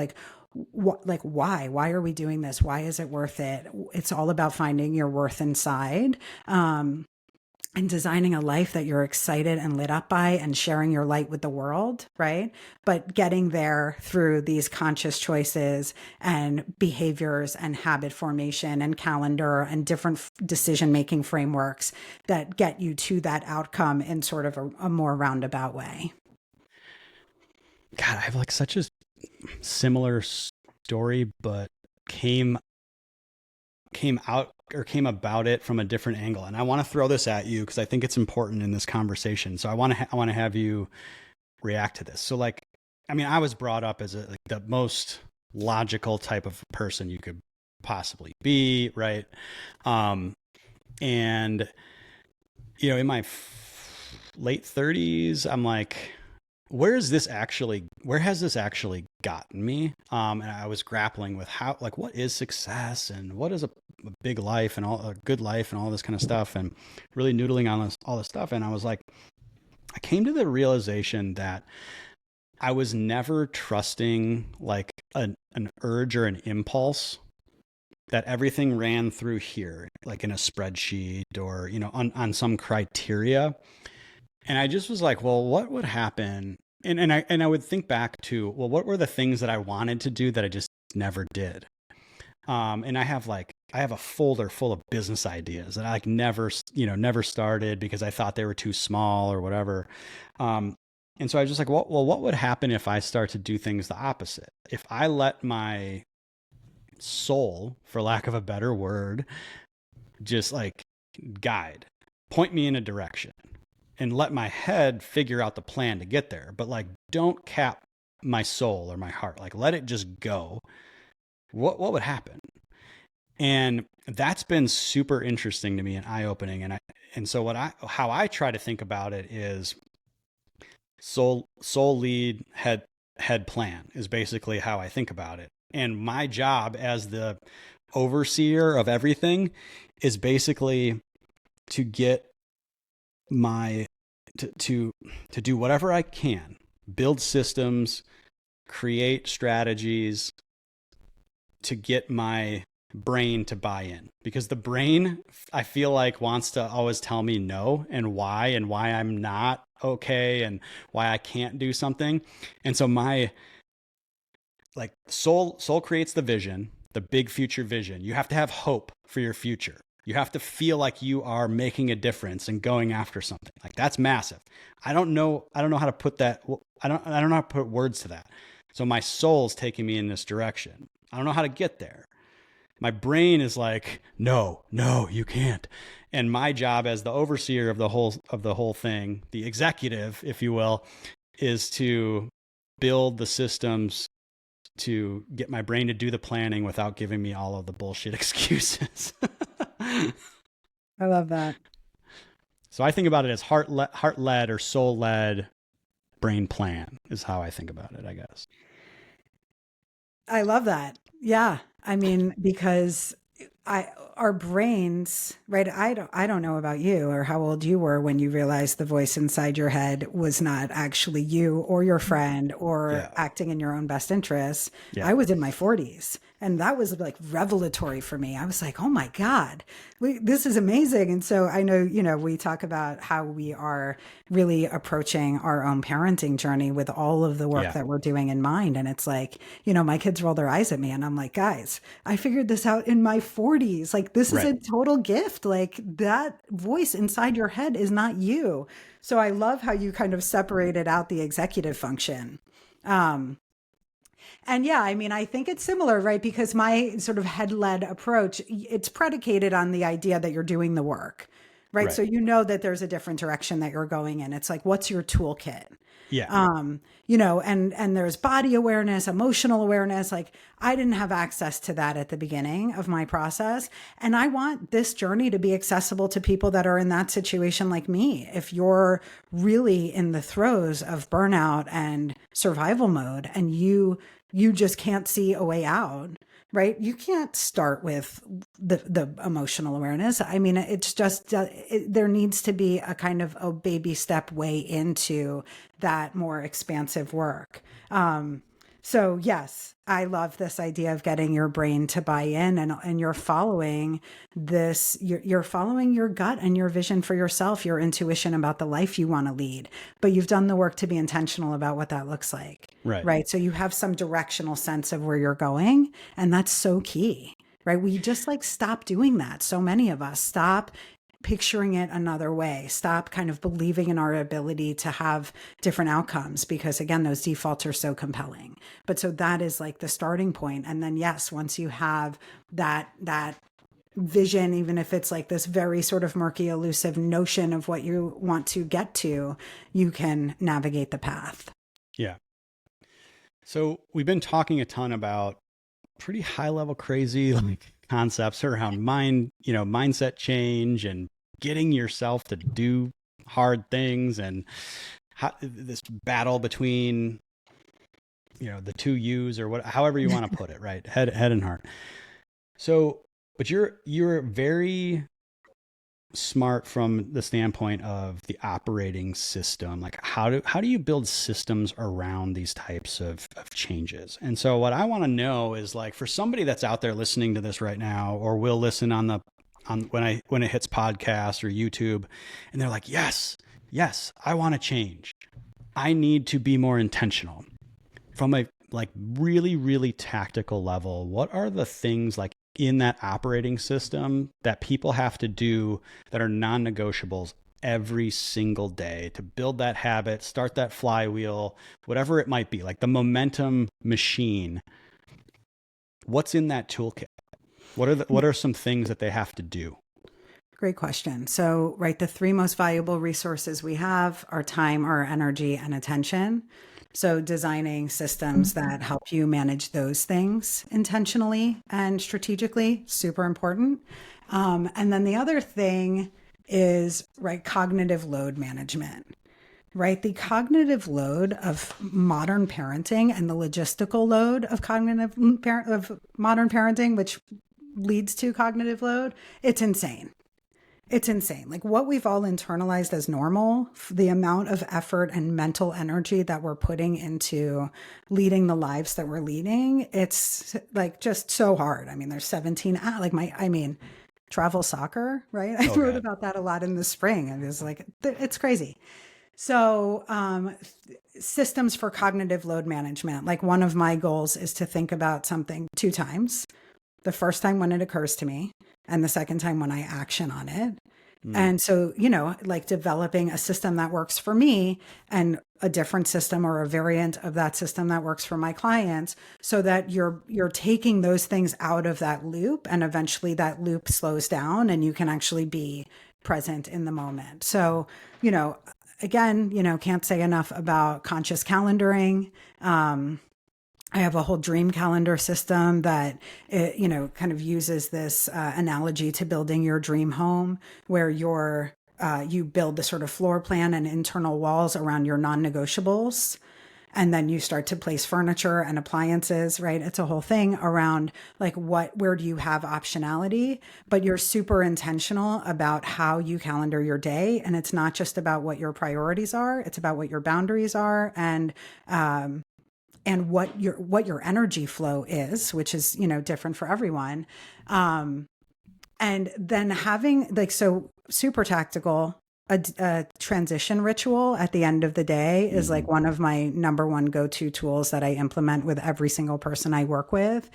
why are we doing this? Why is it worth it? It's all about finding your worth inside, and designing a life that you're excited and lit up by, and sharing your light with the world, right? But getting there through these conscious choices and behaviors and habit formation and calendar and different decision-making frameworks that get you to that outcome in sort of a more roundabout way. God, I have such a similar story, but came about it from a different angle. And I want to throw this at you because I think it's important in this conversation. So I want to have you react to this. So I was brought up as the most logical type of person you could possibly be, right? And in my late 30s, I'm like, where has this actually gotten me? And I was grappling with what is success, and what is a big life, and a good life, and all this kind of stuff, and really noodling on all this stuff. And I was I came to the realization that I was never trusting an urge or an impulse, that everything ran through here, in a spreadsheet or, on some criteria. And I just was well, what would happen? And I would think back to, well, what were the things that I wanted to do that I just never did? And I have a folder full of business ideas that I never started because I thought they were too small or whatever. And so I was just well, what would happen if I start to do things the opposite? If I let my soul, for lack of a better word, just guide, point me in a direction, and let my head figure out the plan to get there. But don't cap my soul or my heart. Let it just go. What would happen? And that's been super interesting to me and eye-opening. And so how I try to think about it is soul lead, head plan is basically how I think about it. And my job as the overseer of everything is basically to get to do whatever I can, build systems, create strategies to get my brain to buy in, because the brain, I feel like, wants to always tell me no and why I'm not okay and why I can't do something. And so my soul creates the vision, the big future vision. You have to have hope for your future. You have to feel like you are making a difference and going after something. Like, that's massive. I don't know how to put that. I don't know how to put words to that. So my soul's taking me in this direction. I don't know how to get there. My brain is like, no, you can't. And my job as the overseer of the whole thing, the executive, if you will, is to build the systems to get my brain to do the planning without giving me all of the bullshit excuses. I love that. So I think about it as heart-led or soul-led brain plan is how I think about it, I guess. I love that. Yeah. I mean, because our brains, right? I don't know about you or how old you were when you realized the voice inside your head was not actually you or your friend or acting in your own best interests. Yeah. I was in my 40s, and that was like revelatory for me. I was like, oh my God, this is amazing. And so I know, we talk about how we are really approaching our own parenting journey with all of the work that we're doing in mind. And it's like, my kids roll their eyes at me and I'm like, guys, I figured this out in my 40s. Like, this is a total gift. Like, that voice inside your head is not you. So I love how you kind of separated out the executive function. And yeah, I mean, I think it's similar, right? Because my sort of head-led approach, it's predicated on the idea that you're doing the work, right? So that there's a different direction that you're going in. It's like, what's your toolkit? Yeah. And there's body awareness, emotional awareness. Like, I didn't have access to that at the beginning of my process. And I want this journey to be accessible to people that are in that situation like me. If you're really in the throes of burnout and survival mode and you just can't see a way out, right? You can't start with the emotional awareness. I mean, it's just, there needs to be a kind of a baby step way into that more expansive work. So yes, I love this idea of getting your brain to buy in, and you're following this, you're following your gut and your vision for yourself, your intuition about the life you want to lead, but you've done the work to be intentional about what that looks like. Right. So you have some directional sense of where you're going. And that's so key, right? We just stop doing that. So many of us stop picturing it another way, stop kind of believing in our ability to have different outcomes, because again, those defaults are so compelling. But so that is like the starting point. And then yes, once you have that vision, even if it's like this very sort of murky, elusive notion of what you want to get to, you can navigate the path. Yeah. So we've been talking a ton about pretty high level, crazy concepts around mindset change and getting yourself to do hard things, and this battle between, the two U's, or however you want to put it, right? Head and heart. So, but you're very smart from the standpoint of the operating system. Like, how do you build systems around these types of changes? And so what I want to know is, like, for somebody that's out there listening to this right now, or will listen on when it hits podcast or YouTube, and they're like, yes, I want to change. I need to be more intentional. From a really, really tactical level, what are the things in that operating system that people have to do that are non-negotiables every single day to build that habit, start that flywheel, whatever it might be, like the momentum machine? What's in that toolkit? What are some things that they have to do? Great question. So, right, the three most valuable resources we have are time, our energy, and attention. So designing systems that help you manage those things intentionally and strategically, super important. And then the other thing is, right, cognitive load management. Right. The cognitive load of modern parenting and the logistical load of of modern parenting, which leads to cognitive load, it's insane. It's insane. Like what we've all internalized as normal, the amount of effort and mental energy that we're putting into leading the lives that we're leading, it's like just so hard. I mean, there's 17, travel soccer, right? I wrote about that a lot in the spring. And it's like, it's crazy. So, systems for cognitive load management. Like one of my goals is to think about something 2 times. The first time when it occurs to me, and the second time when I action on it. And so, like developing a system that works for me and a different system or a variant of that system that works for my clients, so that you're taking those things out of that loop, and eventually that loop slows down and you can actually be present in the moment. So, again, can't say enough about conscious calendaring. I have a whole dream calendar system that, kind of uses this analogy to building your dream home, where you build the sort of floor plan and internal walls around your non-negotiables. And then you start to place furniture and appliances, right? It's a whole thing around like where do you have optionality, but you're super intentional about how you calendar your day. And it's not just about what your priorities are, it's about what your boundaries are, and what your energy flow is, which is, different for everyone. And then having so super tactical, a transition ritual at the end of the day is like one of my number one go-to tools that I implement with every single person I work with.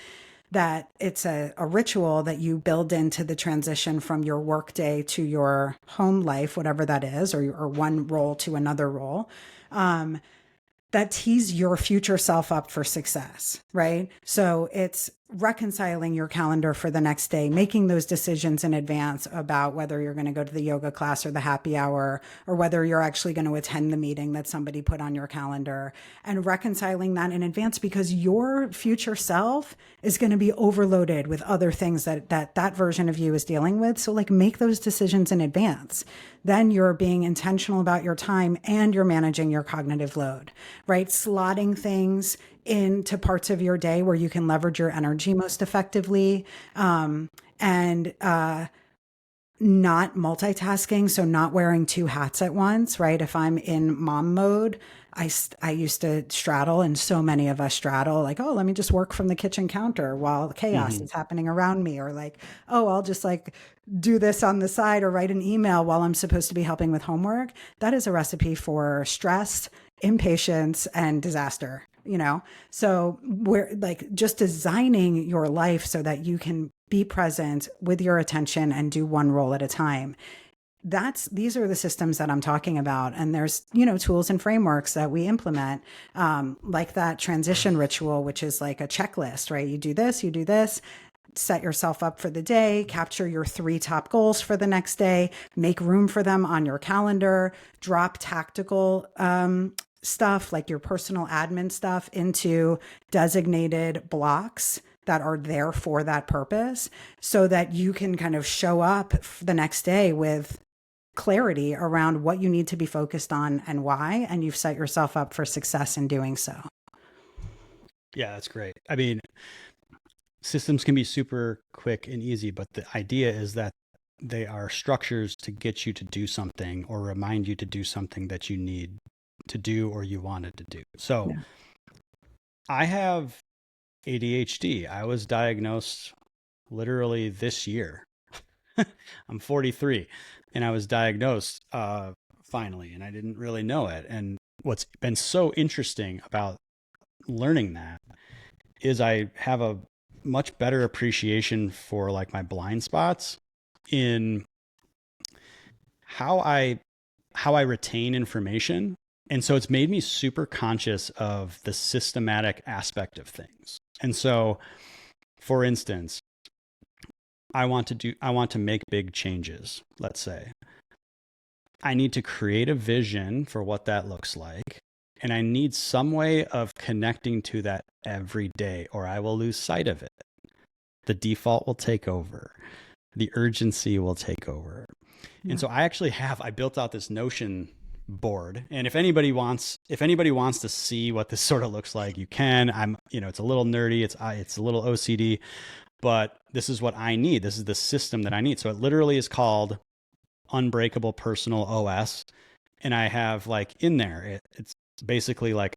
That it's a ritual that you build into the transition from your work day to your home life, whatever that is, or one role to another role. That tees your future self up for success, right? So it's reconciling your calendar for the next day, making those decisions in advance about whether you're going to go to the yoga class or the happy hour, or whether you're actually going to attend the meeting that somebody put on your calendar, and reconciling that in advance, because your future self is going to be overloaded with other things that version of you is dealing with. So like make those decisions in advance. Then you're being intentional about your time and you're managing your cognitive load, right? Slotting things into parts of your day where you can leverage your energy most effectively, and not multitasking. So not wearing 2 hats at once, right? If I'm in mom mode, I used to straddle, and so many of us straddle, like, oh, let me just work from the kitchen counter while chaos is happening around me. Or like, oh, I'll just like do this on the side or write an email while I'm supposed to be helping with homework. That is a recipe for stress, impatience, and disaster. So we're like just designing your life so that you can be present with your attention and do one role at a time. These are the systems that I'm talking about. And there's, tools and frameworks that we implement, like that transition ritual, which is like a checklist, right? You do this, set yourself up for the day, capture your 3 top goals for the next day, make room for them on your calendar, drop tactical, stuff like your personal admin stuff into designated blocks that are there for that purpose, so that you can kind of show up the next day with clarity around what you need to be focused on and why, and you've set yourself up for success in doing so. Yeah, that's great. I mean, systems can be super quick and easy, but the idea is that they are structures to get you to do something or remind you to do something that you need to do or you wanted to do. So I have ADHD. I was diagnosed literally this year. I'm 43 and I was diagnosed finally, and I didn't really know it. And what's been so interesting about learning that is I have a much better appreciation for like my blind spots in how I retain information. And so it's made me super conscious of the systematic aspect of things. And so, for instance, I want to make big changes, let's say. I need to create a vision for what that looks like. And I need some way of connecting to that every day, or I will lose sight of it. The default will take over. The urgency will take over. Yeah. And so I built out this Notion board. And if anybody wants to see what this sort of looks like, you can. It's a little nerdy. It's a little OCD, but this is what I need. This is the system that I need. So it literally is called Unbreakable Personal OS. And I have like in there, it's basically like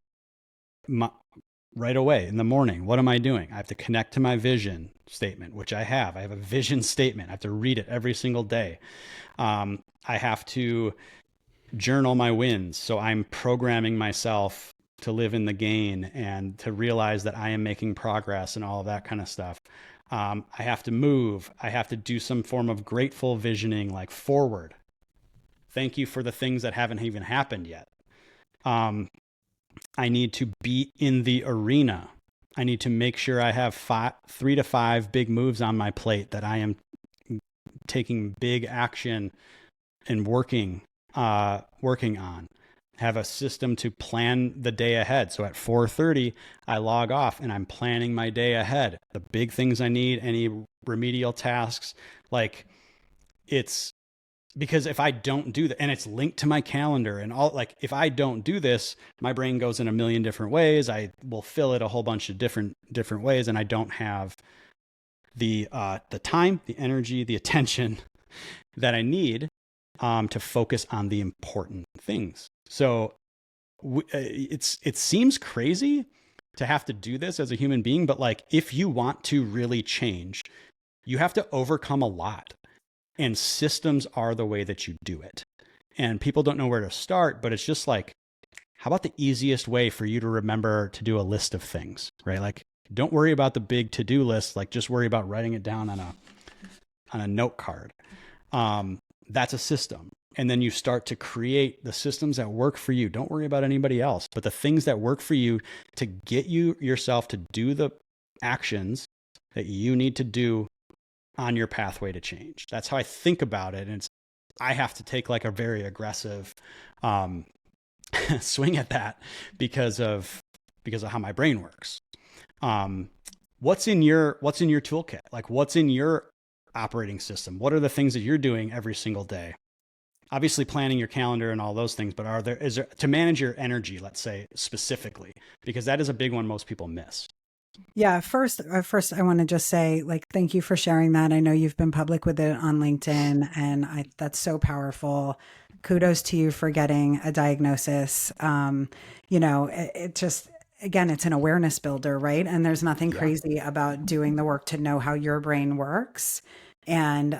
right away in the morning, what am I doing? I have to connect to my vision statement, which I have. I have a vision statement. I have to read it every single day. I have to journal my wins. So I'm programming myself to live in the gain and to realize that I am making progress and all of that kind of stuff. I have to move. I have to do some form of grateful visioning, like forward. Thank you for the things that haven't even happened yet. I need to be in the arena. I need to make sure I have 3 to 5 big moves on my plate that I am taking big action and working on. Have a system to plan the day ahead. So at 4:30, I log off and I'm planning my day ahead. The big things I need, any remedial tasks, like it's because if I don't do that, and it's linked to my calendar and all, like if I don't do this, my brain goes in a million different ways. I will fill it a whole bunch of different ways, and I don't have the time, the energy, the attention that I need to focus on the important things. So it seems crazy to have to do this as a human being, but like if you want to really change, you have to overcome a lot. And systems are the way that you do it. And people don't know where to start, but it's just like, how about the easiest way for you to remember to do a list of things, right? Like, don't worry about the big to-do list. Like, just worry about writing it down on a note card. That's a system. And then you start to create the systems that work for you. Don't worry about anybody else, but the things that work for you to get yourself to do the actions that you need to do on your pathway to change. That's how I think about it. And I have to take like a very aggressive swing at that because of how my brain works. What's in your toolkit? Like what's in your operating system? What are the things that you're doing every single day? Obviously planning your calendar and all those things, but is there to manage your energy, let's say specifically, because that is a big one most people miss. Yeah. First, I want to just say, like, thank you for sharing that. I know you've been public with it on LinkedIn, and that's so powerful. Kudos to you for getting a diagnosis. It just, again, it's an awareness builder, right? And there's nothing crazy about doing the work to know how your brain works and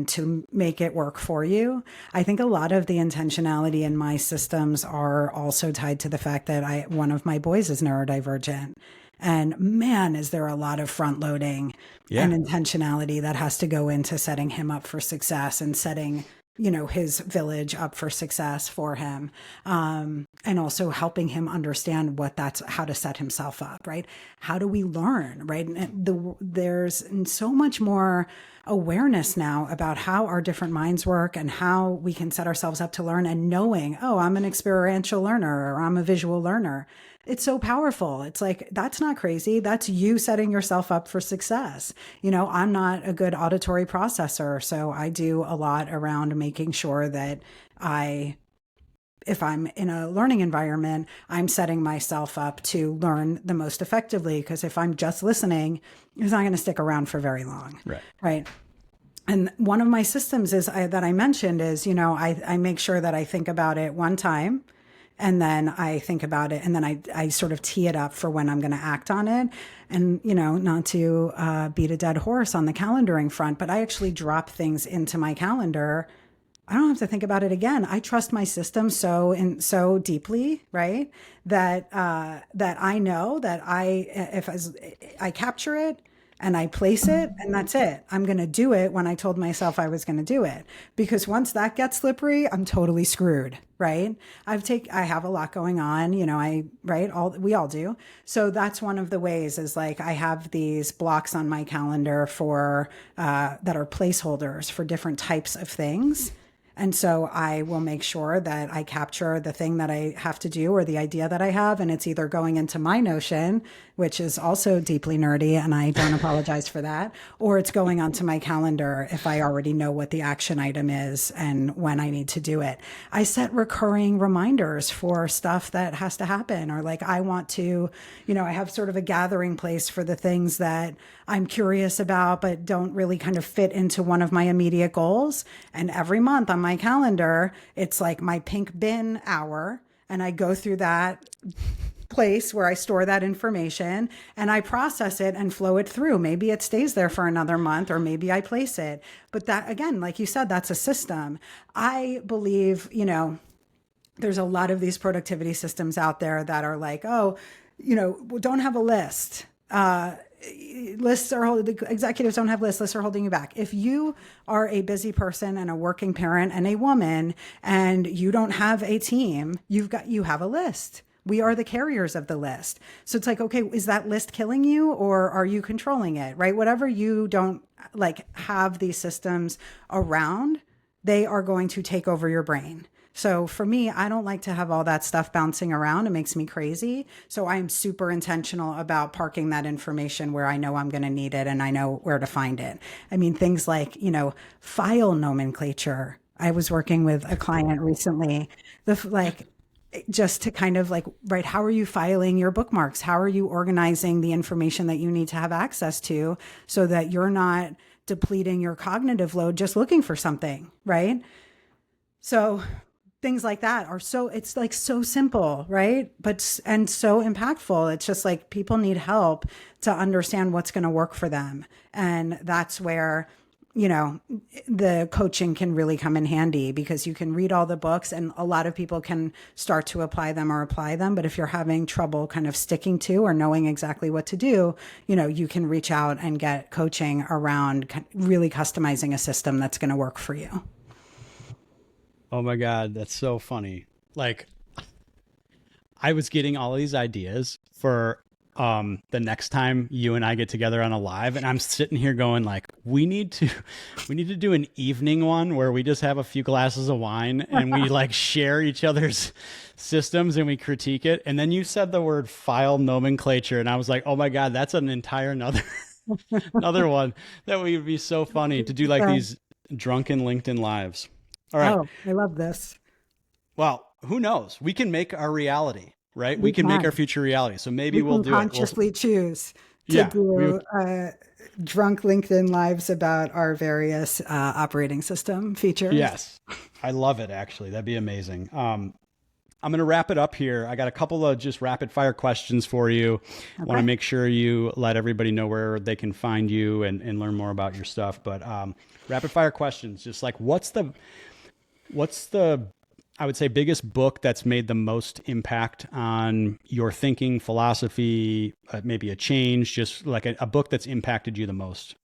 to make it work for you. I think a lot of the intentionality in my systems are also tied to the fact that one of my boys is neurodivergent. And man, is there a lot of front loading and intentionality that has to go into setting him up for success and setting, his village up for success for him. And also helping him understand how to set himself up, right? How do we learn, right? And there's so much more awareness now about how our different minds work and how we can set ourselves up to learn, and knowing, oh, I'm an experiential learner or I'm a visual learner. It's so powerful. It's like, that's not crazy. That's you setting yourself up for success. I'm not a good auditory processor, so I do a lot around making sure that if I'm in a learning environment, I'm setting myself up to learn the most effectively. Because if I'm just listening, it's not going to stick around for very long. Right. And one of my systems that I mentioned is, I make sure that I think about it one time. And then I think about it, and then I sort of tee it up for when I'm going to act on it. And, not to beat a dead horse on the calendaring front, but I actually drop things into my calendar. I don't have to think about it again. I trust my system so deeply, right? That I know that I capture it and I place it, and that's it. I'm going to do it when I told myself I was going to do it, because once that gets slippery, I'm totally screwed, right? I have a lot going on, we all do. So that's one of the ways, is like, I have these blocks on my calendar that are placeholders for different types of things. And so I will make sure that I capture the thing that I have to do or the idea that I have. And it's either going into my Notion, which is also deeply nerdy, and I don't apologize for that, or it's going onto my calendar if I already know what the action item is and when I need to do it. I set recurring reminders for stuff that has to happen, or like I want to, I have sort of a gathering place for the things that I'm curious about, but don't really kind of fit into one of my immediate goals. And every month on my calendar, it's like my pink bin hour. And I go through that place where I store that information and I process it and flow it through. Maybe it stays there for another month, or maybe I place it. But that, again, like you said, that's a system. I believe, there's a lot of these productivity systems out there that are like, oh, don't have a list. Lists are holding, the executives don't have lists are holding you back. If you are a busy person and a working parent and a woman and you don't have a team, you have a list. We are the carriers of the list. So it's like, okay, is that list killing you or are you controlling it, right? Whatever you don't like have these systems around, they are going to take over your brain. So for me, I don't like to have all that stuff bouncing around. It makes me crazy. So I'm super intentional about parking that information where I know I'm going to need it and I know where to find it. I mean, things like, file nomenclature. I was working with a client recently, just to kind of like, right, how are you filing your bookmarks? How are you organizing the information that you need to have access to so that you're not depleting your cognitive load just looking for something, right? So things like that it's like so simple, right? And so impactful. It's just like people need help to understand what's going to work for them. And that's where, the coaching can really come in handy, because you can read all the books and a lot of people can start to apply them. But if you're having trouble kind of sticking to or knowing exactly what to do, you can reach out and get coaching around really customizing a system that's going to work for you. Oh my God, that's so funny. Like, I was getting all these ideas for the next time you and I get together on a live, and I'm sitting here going like, we need to do an evening one where we just have a few glasses of wine and we like share each other's systems and we critique it. And then you said the word file nomenclature, and I was like, oh my God, that's an entire another one that would be so funny to do, like these drunken LinkedIn lives. All right. Oh, I love this. Well, who knows? We can make our reality, right? We can make our future reality. So maybe we'll do consciously choose to do drunk LinkedIn lives about our various operating system features. Yes. I love it, actually. That'd be amazing. I'm going to wrap it up here. I got a couple of just rapid fire questions for you. Okay. I want to make sure you let everybody know where they can find you and learn more about your stuff. But rapid fire questions, just like what's the I would say biggest book that's made the most impact on your thinking, philosophy, maybe a change, just like a book that's impacted you the most?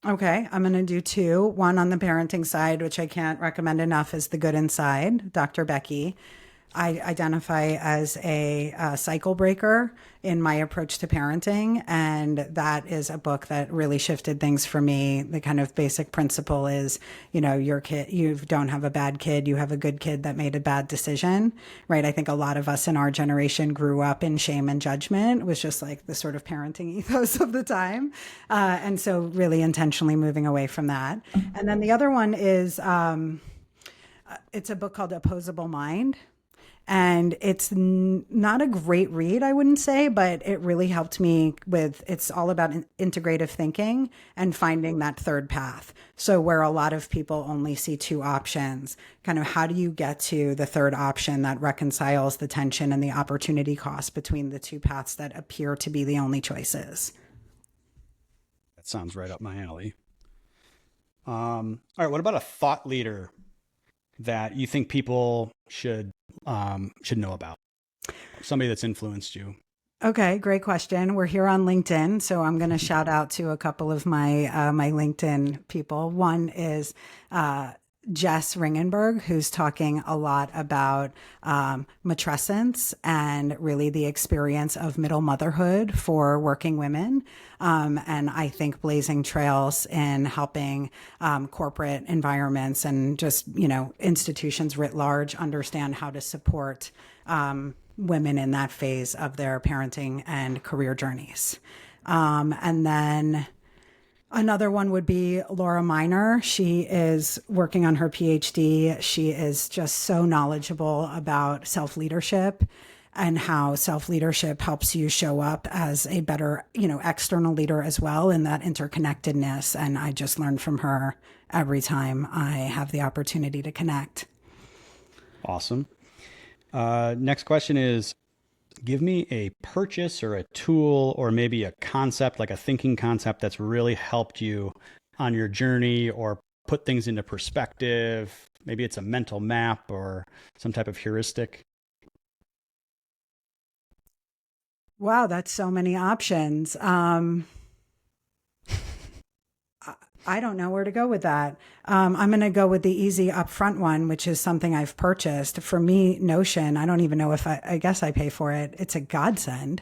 Okay, I'm going to do two. One on the parenting side, which I can't recommend enough, is The Good Inside, Dr. Becky. I identify as a cycle breaker in my approach to parenting. And that is a book that really shifted things for me. The kind of basic principle is, your kid, you don't have a bad kid, you have a good kid that made a bad decision, right? I think a lot of us in our generation grew up in shame and judgment. It was just like the sort of parenting ethos of the time. And so really intentionally moving away from that. And then the other one is, it's a book called Opposable Mind. And it's not a great read, I wouldn't say, but it really helped me it's all about integrative thinking and finding that third path. So where a lot of people only see two options, kind of how do you get to the third option that reconciles the tension and the opportunity cost between the two paths that appear to be the only choices? That sounds right up my alley. All right. What about a thought leader that you think people should know about? Somebody that's influenced you. Okay, great question. We're here on LinkedIn, so I'm going to shout out to a couple of my my LinkedIn people. One is Jess Ringenberg, who's talking a lot about matrescence and really the experience of middle motherhood for working women. And I think blazing trails in helping corporate environments and just, institutions writ large understand how to support women in that phase of their parenting and career journeys. And then another one would be Laura Miner. She is working on her PhD. She is just so knowledgeable about self-leadership and how self-leadership helps you show up as a better, external leader as well in that interconnectedness. And I just learn from her every time I have the opportunity to connect. Awesome. Next question is, give me a purchase or a tool or maybe a concept, like a thinking concept that's really helped you on your journey or put things into perspective. Maybe it's a mental map or some type of heuristic. Wow, that's so many options. I don't know where to go with that. I'm going to go with the easy upfront one, which is something I've purchased. For me, Notion, I don't even know if I guess I pay for it. It's a godsend,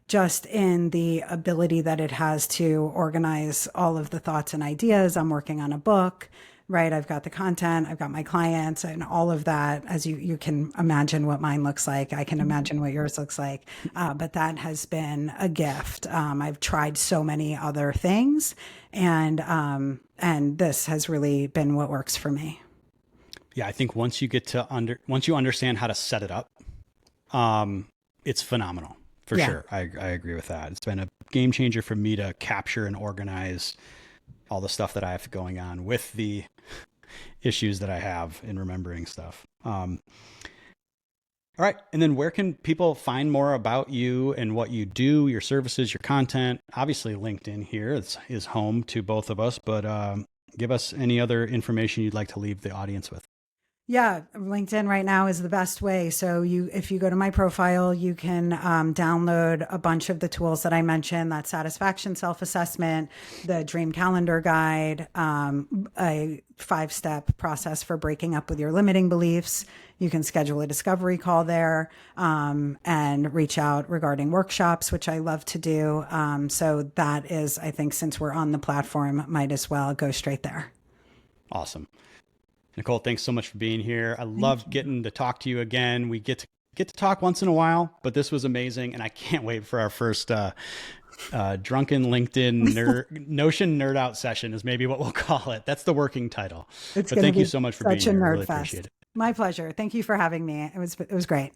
just in the ability that it has to organize all of the thoughts and ideas. I'm working on a book, right? I've got the content, I've got my clients and all of that. As you can imagine what mine looks like. I can imagine what yours looks like. But that has been a gift. I've tried so many other things and this has really been what works for me. Yeah. I think once you understand how to set it up, it's phenomenal for sure. I agree with that. It's been a game changer for me to capture and organize all the stuff that I have going on with the issues that I have in remembering stuff. All right. And then where can people find more about you and what you do, your services, your content? Obviously LinkedIn here is home to both of us, but give us any other information you'd like to leave the audience with. Yeah, LinkedIn right now is the best way. So if you go to my profile, you can download a bunch of the tools that I mentioned, that satisfaction self-assessment, the dream calendar guide, a 5-step process for breaking up with your limiting beliefs. You can schedule a discovery call there, and reach out regarding workshops, which I love to do. So that is, I think, since we're on the platform, might as well go straight there. Awesome. Nicole, thanks so much for being here. I love getting to talk to you again. We get to talk once in a while, but this was amazing. And I can't wait for our first drunken LinkedIn Notion nerd out session is maybe what we'll call it. That's the working title. But thank you so much for being here. I really appreciate it. My pleasure. Thank you for having me. It was great.